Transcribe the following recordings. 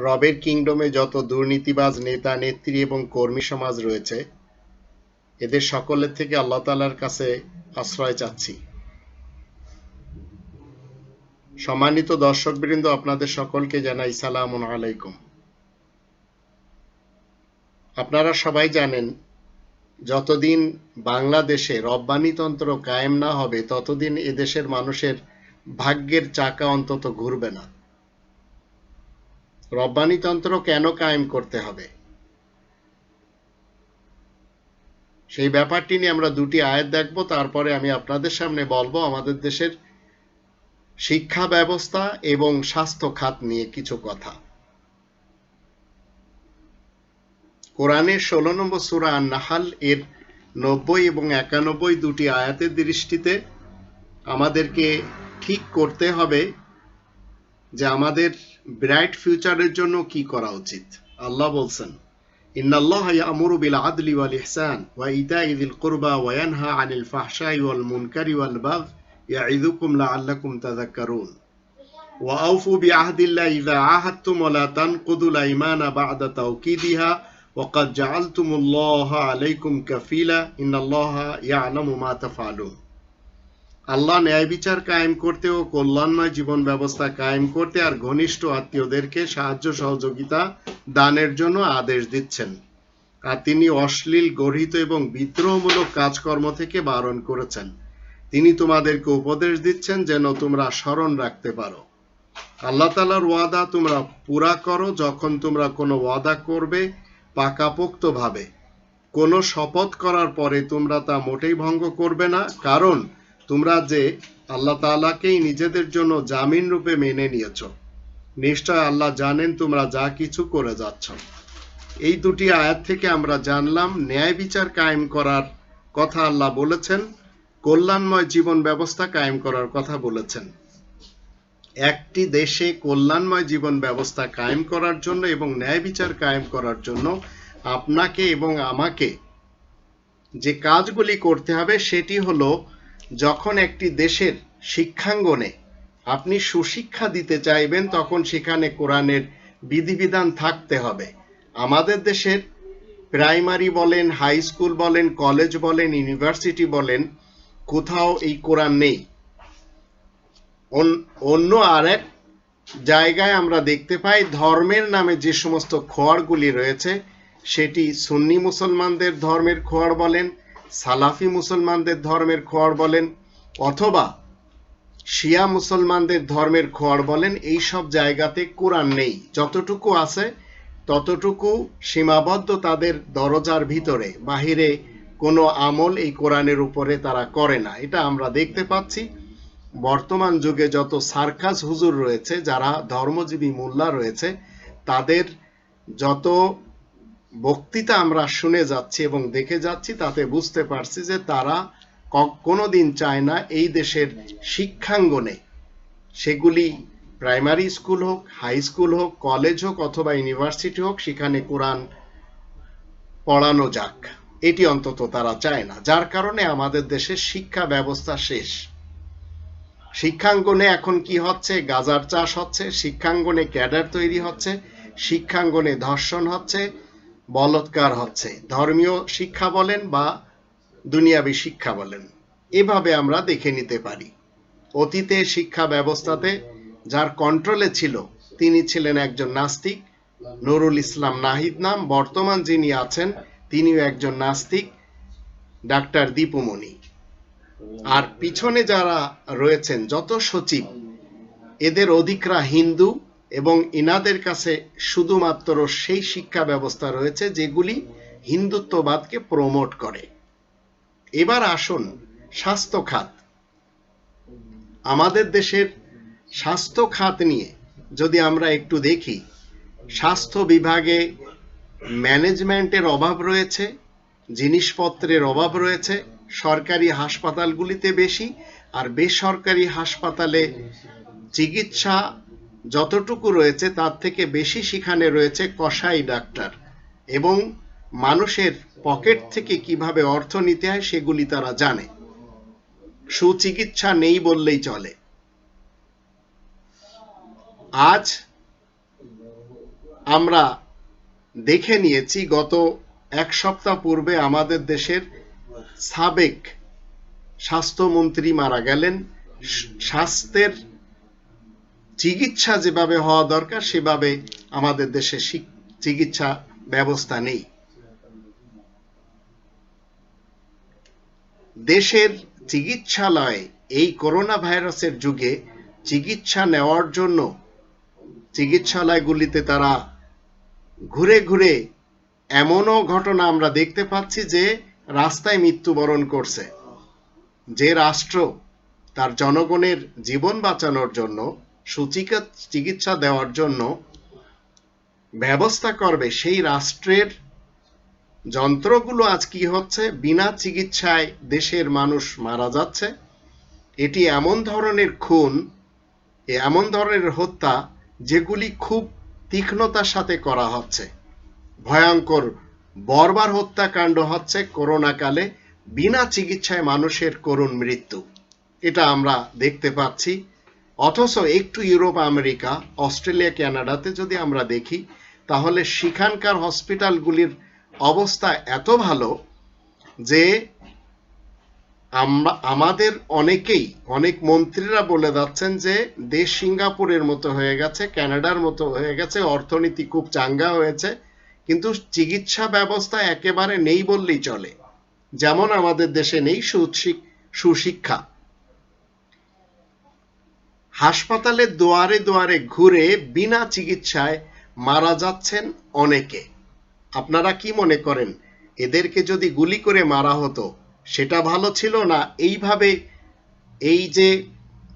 রবের কিংডমে যত দুর্নীতিবাজ নেতা নেত্রী এবং কর্মী সমাজ রয়েছে, এদের সকলের থেকে আল্লাহ তাআলার কাছে আশ্রয় চাচ্ছি। সম্মানিত দর্শকবৃন্দ, আপনাদের সকলকে জানাই সালামুন আলাইকুম। আপনারা সবাই জানেন, যতদিন বাংলাদেশে রব্বানিতন্ত্র কায়েম না হবে ততদিন এদেশের মানুষের ভাগ্যের চাকা অন্তত ঘুরবে না। রব্বানিতন্ত্র কেন কায়েম করতে হবে, সেই ব্যাপারটি নিয়ে আমরা দুটি আয়াত দেখব। তারপরে আমি আপনাদের সামনে বলবো আমাদের দেশের শিক্ষা ব্যবস্থা এবং স্বাস্থ্য খাত নিয়ে কিছু কথা। কোরআনের 16 নম্বর সূরা আন-নাহল এর 90 এবং 91 দুটি আয়াতের দৃষ্টিতে আমাদেরকে ঠিক করতে হবে যে আমাদের ব্রাইট ফিউচারের জন্য কি করা উচিত। আল্লাহ বলছেন, ইন্নাল্লাহা ইয়া'মুরু বিল আদলি ওয়াল ইহসান ওয়া ইতাই যিল কুরবা ওয়া ইয়ানহা আনিল ফাহশাই ওয়াল মুনকারি ওয়াল বাগই ইয়া'iযুকুম লা'আল্লাকুম তাযাক্কারুন ওয়া আউফু বিআহদিল্লাহি ইযা আহাদতুম ওয়া লা তানকুদুল আইমানা বা'দা তাওকীদিহা ওয়া ক্বাদ জা'আলতুমুল্লাহা আলাইকুম কাফীলা ইন্নাল্লাহা ইয়া'লামু মা তাফআলুন। আল্লাহ ন্যায় বিচার কায়েম করতে ও কল্যাণময় জীবন ব্যবস্থা কায়েম করতে আর ঘনিষ্ঠ আত্মীয়দেরকে সাহায্য সহযোগিতা দানের জন্য আদেশ দিচ্ছেন, আর তিনি অশ্লীল, গর্হিত এবং বিদ্রোহমূলক কাজকর্ম থেকে বারণ করেছেন। তিনি তোমাদেরকে উপদেশ দিচ্ছেন যেন তোমরা স্মরণ রাখতে পারো। আল্লাহ তাআলার ওয়াদা তোমরা পুরা করো। যখন তোমরা কোনো ওয়াদা করবে পাকাপোক্তভাবে, কোনো শপথ করার পরে তোমরা তা মোটেই ভঙ্গ করবে না, কারণ তোমরা যে আল্লাহ তাআলাকেই নিজেদের জন্য জামিন রূপে মেনে নিয়েছ। নিশ্চয় আল্লাহ জানেন তোমরা যা কিছু করে যাচ্ছ। এই দুটি আয়াত থেকে আমরা জানলাম ন্যায় বিচার কায়েম করার কথা আল্লাহ বলেছেন, কল্যাণময় জীবন ব্যবস্থা কায়েম করার কথা বলেছেন। একটি দেশে কল্যাণময় জীবন ব্যবস্থা কায়েম করার জন্য এবং ন্যায় বিচার কায়েম করার জন্য আপনাকে এবং আমাকে যে কাজগুলি করতে হবে সেটি হলো, যখন একটি দেশের শিক্ষাঙ্গনে আপনি সুশিক্ষা দিতে চাইবেন তখন সেখানে কোরআনের বিধিবিধান থাকতে হবে। আমাদের দেশের প্রাইমারি বলেন, হাই স্কুল বলেন, কলেজ বলেন, ইউনিভার্সিটি বলেন, কোথাও এই কোরআন নেই। অন্য আরেক জায়গায় আমরা দেখতে পাই ধর্মের নামে যে সমস্ত খোয়াড়গুলি রয়েছে, সেটি সুন্নি মুসলমানদের ধর্মের খোয়াড় বলেন, সালাফি মুসলমানদের ধর্মের খোয়াড় বলেন, অথবা শিয়া মুসলমানদের ধর্মের খোয়াড় বলেন। এই সব জায়গাতে কোরআন নেই। যতটুকু আছে ততটুকু সীমাবদ্ধ তাদের দরজার ভিতরে, বাহিরে কোনো আমল এই কোরআনের উপরে তারা করে না। এটা আমরা দেখতে পাচ্ছি। বর্তমান যুগে যত সার্কাস হুজুর রয়েছে, যারা ধর্মজীবী মোল্লা রয়েছে, তাদের যত বক্তৃতা আমরা শুনে যাচ্ছি এবং দেখে যাচ্ছি, তাতে বুঝতে পারছি যে তারা কোনোদিন চায় না এই দেশের শিক্ষাঙ্গনে, সেগুলি প্রাইমারি স্কুল হোক, হাই স্কুল হোক, কলেজ হোক অথবা ইউনিভার্সিটি হোক, সেখানে কোরআন পড়ানো যাক। এটি অন্তত তারা চায় না, যার কারণে আমাদের দেশের শিক্ষা ব্যবস্থা শেষ। শিক্ষাঙ্গনে এখন কি হচ্ছে? গাজার চাষ হচ্ছে, শিক্ষাঙ্গনে ক্যাডার তৈরি হচ্ছে, শিক্ষাঙ্গনে ধর্ষণ হচ্ছে, বলৎকার হচ্ছে। ধর্মীয় শিক্ষা বলেন বা দুনিয়াবী শিক্ষা বলেন, এভাবে আমরা দেখে নিতে পারি। অতীতে শিক্ষা ব্যবস্থাতে যার কন্ট্রোলে ছিল তিনি ছিলেন একজন নাস্তিক, নুরুল ইসলাম নাহিদ নাম। বর্তমান যিনি আছেন তিনিও একজন নাস্তিক, ডাক্তার দীপুমণি। আর পিছনে যারা রয়েছেন যত সচিব, এদের অধিকরা হিন্দু এবং ইনাদের কাছে শুধুমাত্র সেই শিক্ষা ব্যবস্থা রয়েছে যেগুলি হিন্দুত্ববাদকে প্রমোট করে। এবার আসুন স্বাস্থ্য খাত। আমাদের দেশের স্বাস্থ্য খাত নিয়ে যদি আমরা একটু দেখি, স্বাস্থ্য বিভাগে ম্যানেজমেন্টের অভাব রয়েছে, জিনিসপত্রের অভাব রয়েছে। সরকারি হাসপাতালগুলিতে বেশি, আর বেসরকারি হাসপাতালে চিকিৎসা যতটুকু রয়েছে তার থেকে বেশি সেখানে রয়েছে কসাই ডাক্তার, এবং মানুষের পকেট থেকে কিভাবে অর্থ নিতে হয় সেগুলি তারা জানে। সুচিকিৎসা নেই বললেই চলে। আজ আমরা দেখে নিয়েছি গত এক সপ্তাহ পূর্বে আমাদের দেশের সাবেক স্বাস্থ্যমন্ত্রী মারা গেলেন। স্বাস্থ্যের চিকিৎসা যেভাবে হওয়া দরকার সেভাবে আমাদের দেশে চিকিৎসা ব্যবস্থা নেই। দেশের চিকিৎসালয়ে এই করোনা ভাইরাসের যুগে চিকিৎসা নেওয়ার জন্য চিকিৎসালয়গুলিতে তারা ঘুরে ঘুরে এমনও ঘটনা আমরা দেখতে পাচ্ছি যে রাস্তায় মৃত্যুবরণ করছে। যে রাষ্ট্র তার জনগণের জীবন বাঁচানোর জন্য চিকিৎসা দেওয়ার জন্য ব্যবস্থা করবে, সেই রাষ্ট্রের যন্ত্রগুলো আজ কি হচ্ছে, বিনা চিকিৎসায় দেশের মানুষ মারা যাচ্ছে। এটি এমন ধরনের খুন, এমন ধরনের হত্যা যেগুলি খুব তীক্ষ্ণতার সাথে করা হচ্ছে। ভয়ঙ্কর বর্বর হত্যাকাণ্ড হচ্ছে করোনা কালে, বিনা চিকিৎসায় মানুষের করুণ মৃত্যু, এটা আমরা দেখতে পাচ্ছি। অথচ একটু ইউরোপ, আমেরিকা, অস্ট্রেলিয়া, কানাডাতে যদি আমরা দেখি তাহলে সেখানকার হসপিটালগুলির অবস্থা এত ভালো যে আমাদের অনেক মন্ত্রীরা বলে যাচ্ছেন যে দেশ সিঙ্গাপুরের মতো হয়ে গেছে, কানাডার মতো হয়ে গেছে, অর্থনীতি খুব চাঙ্গা হয়েছে, কিন্তু চিকিৎসা ব্যবস্থা একেবারে নেই বললেই চলে। যেমন আমাদের দেশে নেই সুশিক্ষা। হাসপাতালের দুয়ারে দুয়ারে ঘুরে বিনা চিকিৎসায় মারা যাচ্ছেন অনেকে। আপনারা কি মনে করেন এদেরকে যদি গুলি করে মারা হতো সেটা ভালো ছিল, না এইভাবে এই যে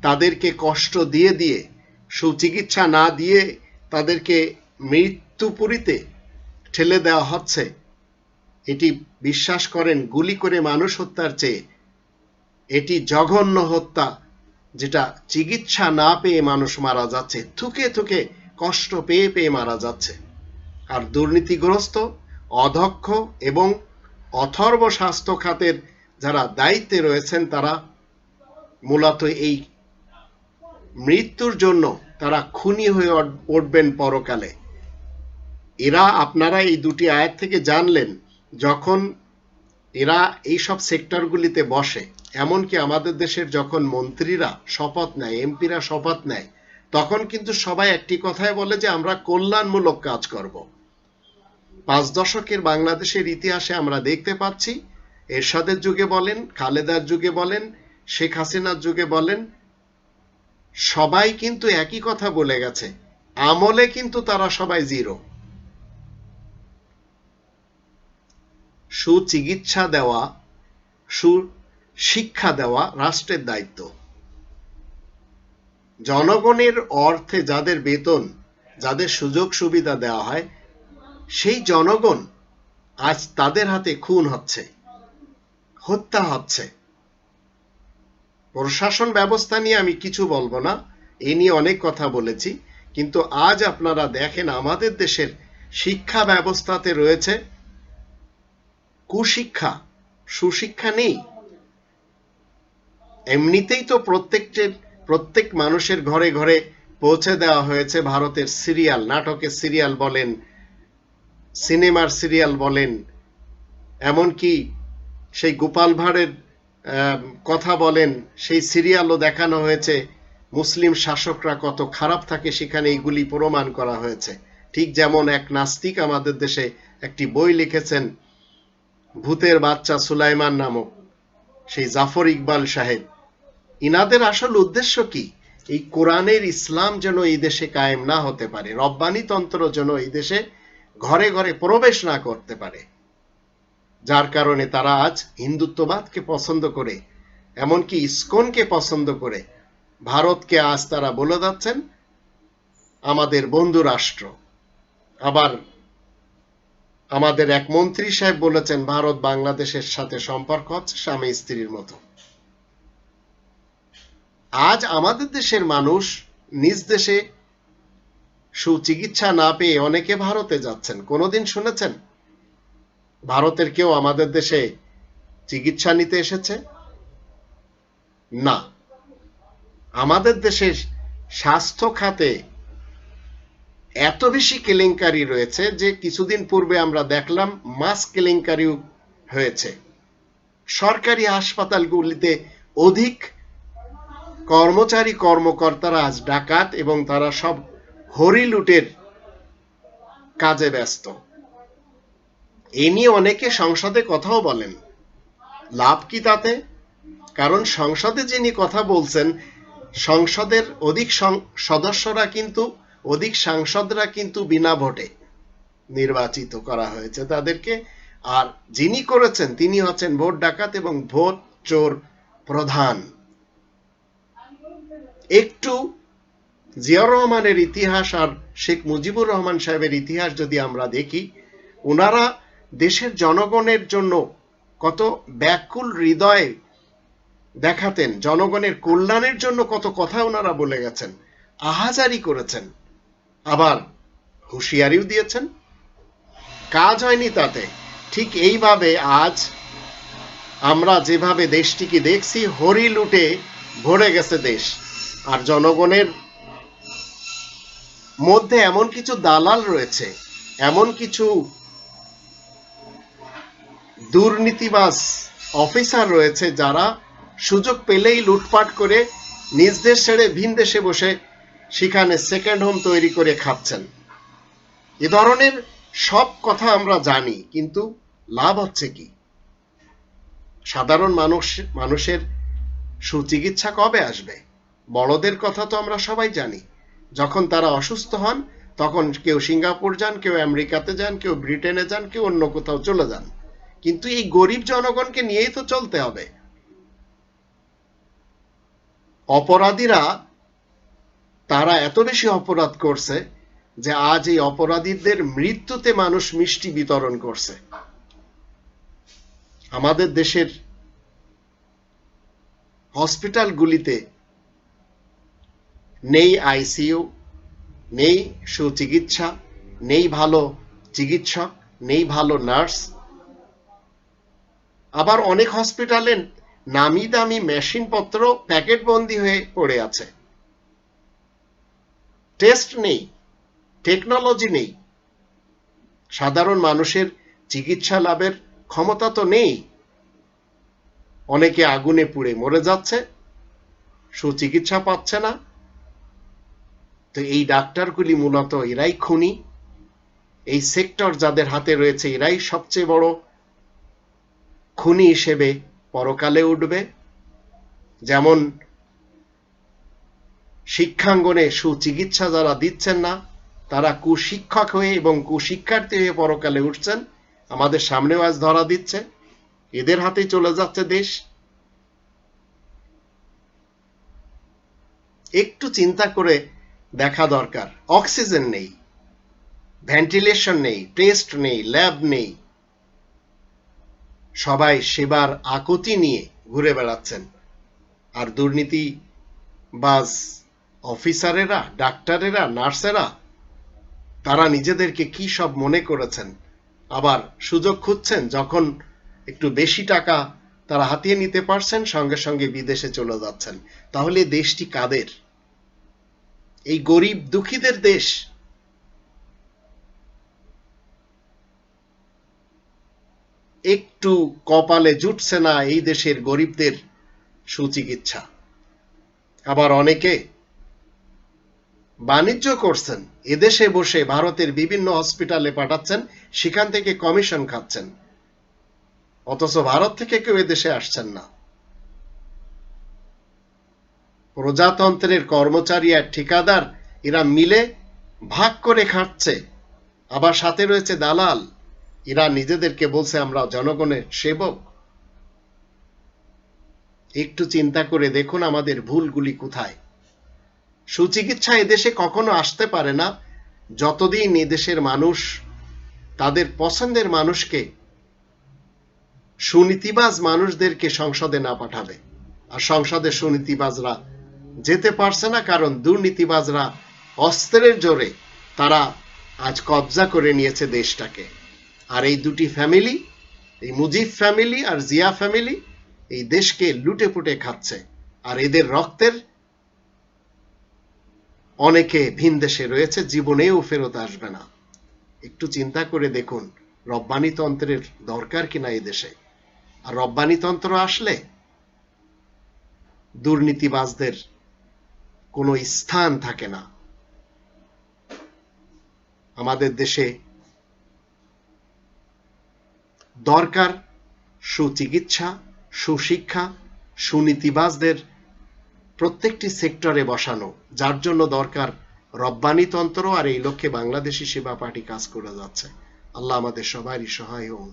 তাদেরকে কষ্ট দিয়ে দিয়ে সুচিকিৎসা না দিয়ে তাদেরকে মৃত্যুপুরীতে ঠেলে দেওয়া হচ্ছে? এটি বিশ্বাস করেন গুলি করে মানুষ হত্যার চেয়ে এটি জঘন্য হত্যা, যেটা চিকিৎসা না পেয়ে মানুষ মারা যাচ্ছে, থুকে থুকে কষ্ট পেয়ে পেয়ে মারা যাচ্ছে। আর দুর্নীতিগ্রস্ত, অদক্ষ এবং অথর্ব স্বাস্থ্য খাতের যারা দায়িত্বে রয়েছেন তারা মূলত এই মৃত্যুর জন্য তারা খুনি হয়ে উঠবেন পরকালে। এরা, আপনারা এই দুটি আয়াত থেকে জানলেন, যখন এরা এইসব সেক্টরগুলিতে বসে, এমনকি আমাদের দেশের যখন মন্ত্রীরা শপথ নেয়, এমপিরা শপথ নেয়, তখন কিন্তু সবাই একটি কথাই বলে যে আমরা কল্যাণমূলক কাজ করব। 5 দশকের বাংলাদেশের ইতিহাসে আমরা দেখতে পাচ্ছি, এরশাদের যুগে বলেন, খালেদার যুগে বলেন, শেখ হাসিনার যুগে বলেন, সবাই কিন্তু একই কথা বলে গেছে, আমলে কিন্তু তারা সবাই জিরো। সুচিকিৎসা দেওয়া, সুশিক্ষা দেওয়া রাষ্ট্রের দায়িত্ব। জনগণের অর্থে যাদের বেতন, যাদের সুযোগ সুবিধা দেওয়া হয়, সেই জনগণ আজ তাদের হাতে খুন হচ্ছে, হত্যা হচ্ছে। প্রশাসন ব্যবস্থা নিয়ে আমি কিছু বলবো না, এ নিয়ে অনেক কথা বলেছি, কিন্তু আজ আপনারা দেখেন আমাদের দেশের শিক্ষা ব্যবস্থাতে রয়েছে কুশিক্ষা, সুশিক্ষা নেই। এমনিতেই তো প্রত্যেক মানুষের ঘরে ঘরে পৌঁছে দেওয়া হয়েছে ভারতের সিরিয়াল, নাটকের সিরিয়াল বলেন, সিনেমার সিরিয়াল বলেন, এমনকি সেই গোপাল ভাঁড়ের কথা বলেন, সেই সিরিয়ালও দেখানো হয়েছে। মুসলিম শাসকরা কত খারাপ থাকে সেখানে এইগুলি প্রমাণ করা হয়েছে। ঠিক যেমন এক নাস্তিক আমাদের দেশে একটি বই লিখেছেন, ভূতের বাচ্চা সুলাইমান নামক, সেই জাফর ইকবাল সাহেব। ইনাদের আসল উদ্দেশ্য কি? এই কোরআনের ইসলাম যেন এই দেশে কায়েম না হতে পারে, রব্বানি তন্ত্র যেন এই দেশে ঘরে ঘরে প্রবেশ না করতে পারে। যার কারণে তারা আজ হিন্দুত্ববাদকে পছন্দ করে, এমনকি ইসকনকে পছন্দ করে ভারতকে আজ তারা বলে যাচ্ছেন আমাদের বন্ধু রাষ্ট্র। আবার আমাদের এক মন্ত্রী সাহেব বলেছেন ভারত বাংলাদেশের সাথে সম্পর্ক হচ্ছে স্বামী স্ত্রীর মতো। আজ আমাদের দেশের মানুষ নিজ দেশে সুচিকিৎসা না পেয়ে অনেকে ভারতে যাচ্ছেন। কোনোদিন শুনেছেন ভারতের কেউ আমাদের দেশে চিকিৎসা নিতে এসেছে? না। আমাদের দেশের স্বাস্থ্য খাতে এত বেশি কেলেঙ্কারি রয়েছে যে কিছুদিন পূর্বে আমরা দেখলাম মাস কেলেঙ্কারিও হয়েছে। সরকারি হাসপাতালগুলিতে অধিক কর্মচারী কর্মকর্তারা আজ ডাকাত এবং তারা সব হরি লুটের কাজে ব্যস্ত। এ নিয়ে অনেকে সংসদে কথাও বলেন। লাভ কি তাতে? কারণ সংসদে যিনি কথা বলছেন, সংসদের অধিক সদস্যরা কিন্তু, অধিক সাংসদরা কিন্তু বিনা ভোটে নির্বাচিত করা হয়েছে তাদেরকে। আর যিনি করেছেন তিনি হচ্ছেন ভোট ডাকাত এবং ভোট চোর প্রধান। একটু জিয়াউর রহমানের ইতিহাস আর শেখ মুজিবুর রহমান সাহেবের ইতিহাস যদি আমরা দেখি, ওনারা দেশের জনগণের জন্য কত ব্যাকুল হৃদয়ে দেখাতেন, জনগণের কল্যাণের জন্য কত কথা ওনারা বলে গেছেন, আহাজারি করেছেন, আবার হুঁশিয়ারিও দিয়েছেন। কাজ হয়নি তাতে। ঠিক এইভাবে আজ আমরা যেভাবে দেশটিকে দেখছি, হরি লুটে ভরে গেছে দেশ। আর জনগণের মধ্যে এমন কিছু দালাল রয়েছে, এমন কিছু দুর্নীতিবাজ অফিসার রয়েছে যারা সুযোগ পেলেই লুটপাট করে নিজ দেশ ছেড়ে ভিন দেশে বসে সেখানে সেকেন্ড হোম তৈরি করে খাচ্ছেন। এ ধরনের সব কথা আমরা জানি, কিন্তু লাভ হচ্ছে কি? সাধারণ মানুষের সুচিকিৎসা কবে আসবে? বড়দের কথা তো আমরা সবাই জানি, যখন তারা অসুস্থ হন তখন কেউ সিঙ্গাপুর যান, কেউ আমেরিকাতে যান, কেউ ব্রিটেনে যান, কেউ অন্য কোথাও চলে যান। কিন্তু এই গরিব জনগণকে নিয়েই তো চলতে হবে। অপরাধীরা তারা এত বেশি অপরাধ করছে যে আজ এই অপরাধীদের মৃত্যুতে মানুষ মিষ্টি বিতরণ করছে। আমাদের দেশের হসপিটালগুলিতে নেই আইসিইউ, নেই সুচিকিৎসা, নেই ভালো চিকিৎসক, নেই ভালো নার্স। আবার অনেক হসপিটালে নামি দামি মেশিনপত্র প্যাকেট বন্দি হয়ে পড়ে আছে। টেস্ট নেই, টেকনোলজি নেই, সাধারণ মানুষের চিকিৎসা লাভের ক্ষমতা তো নেই। অনেকে আগুনে পুড়ে মরে যাচ্ছে, সুচিকিৎসা পাচ্ছে না। তো এই ডাক্তারগুলি মূলত এরাই খুনি। এই সেক্টর যাদের হাতে রয়েছে এরাই সবচেয়ে বড় খুনি হিসেবে পরকালে উঠবে। যেমন শিক্ষাঙ্গনে সুচিকিৎসা যারা দিচ্ছেন না, তারা কুশিক্ষক হয়ে এবং কুশিক্ষার্থী হয়ে পরকালে উঠছেন। আমাদের সামনেও আজ ধরা দিচ্ছে, এদের হাতেই চলে যাচ্ছে দেশ। একটু চিন্তা করে দেখা দরকার। অক্সিজেন নেই, ভেন্টিলেশন নেই, টেস্ট নেই, ল্যাব নেই, সবাই সেবার আকুতি নিয়ে ঘুরে বেড়াচ্ছেন। আর দুর্নীতিবাজ অফিসারেরা, ডাক্তারেরা, নার্সেরা তারা নিজেদেরকে কি সব মনে করেছেন, আবার সুযোগ খুঁজছেন। যখন একটু বেশি টাকা তারা হাতিয়ে নিতে পারছেন, সঙ্গে সঙ্গে বিদেশে চলে যাচ্ছেন। তাহলে দেশটি কাদের? এই গরিব দুঃখীদের দেশ। একটু কপালে জুটছে না এই দেশের গরিবদের সুচিকিৎসা। আবার অনেকে বাণিজ্য করছেন, এদেশে বসে ভারতের বিভিন্ন হসপিটালে পাঠাচ্ছেন, সেখান থেকে কমিশন খাচ্ছেন, অথচ ভারত থেকে কেউ এদেশে আসছেন না। প্রজাতন্ত্রের কর্মচারী আর ঠিকাদার এরা মিলে ভাগ করে খাচ্ছে। আবার সাথে রয়েছে দালাল, এরা নিজেদেরকে বলছে আমরা জনগণের সেবক। একটু চিন্তা করে দেখুন আমাদের ভুলগুলি কোথায়। সুচিকিৎসা এদেশে কখনো আসতে পারে না যতদিন এদেশের মানুষ তাদের পছন্দের মানুষকে, সুনীতিবাজ মানুষদেরকে সংসদে না পাঠাবে। আর সংসদে সুনীতিবাজরা যেতে পারছে না, কারণ দুর্নীতিবাজরা অস্ত্রের জোরে তারা আজ কবজা করে নিয়েছে দেশটাকে। আর এই দুটি ফ্যামিলি, এই মুজিব ফ্যামিলি আর জিয়া ফ্যামিলি, এই দেশকে লুটে পুটে খাচ্ছে। আর এদের রক্তের অনেকে ভিন দেশে রয়েছে, জীবনেও ফেরত আসবে না। একটু চিন্তা করে দেখুন, রব্বানিতন্ত্রের দরকার কিনা এই দেশে। আর রব্বানিতন্ত্র আসলে দুর্নীতিবাজদের কোনো স্থান থাকে না। আমাদের দেশে দরকার সুচিকিৎসা, সুশিক্ষা, সুনীতিবাজদের প্রত্যেকটি সেক্টরে বসানো, যার জন্য দরকার রব্বানিতন্ত্র। আর এই লক্ষ্যে বাংলাদেশি সেবা পার্টি কাজ করে যাচ্ছে। আল্লাহ আমাদের সবারই সহায় হন।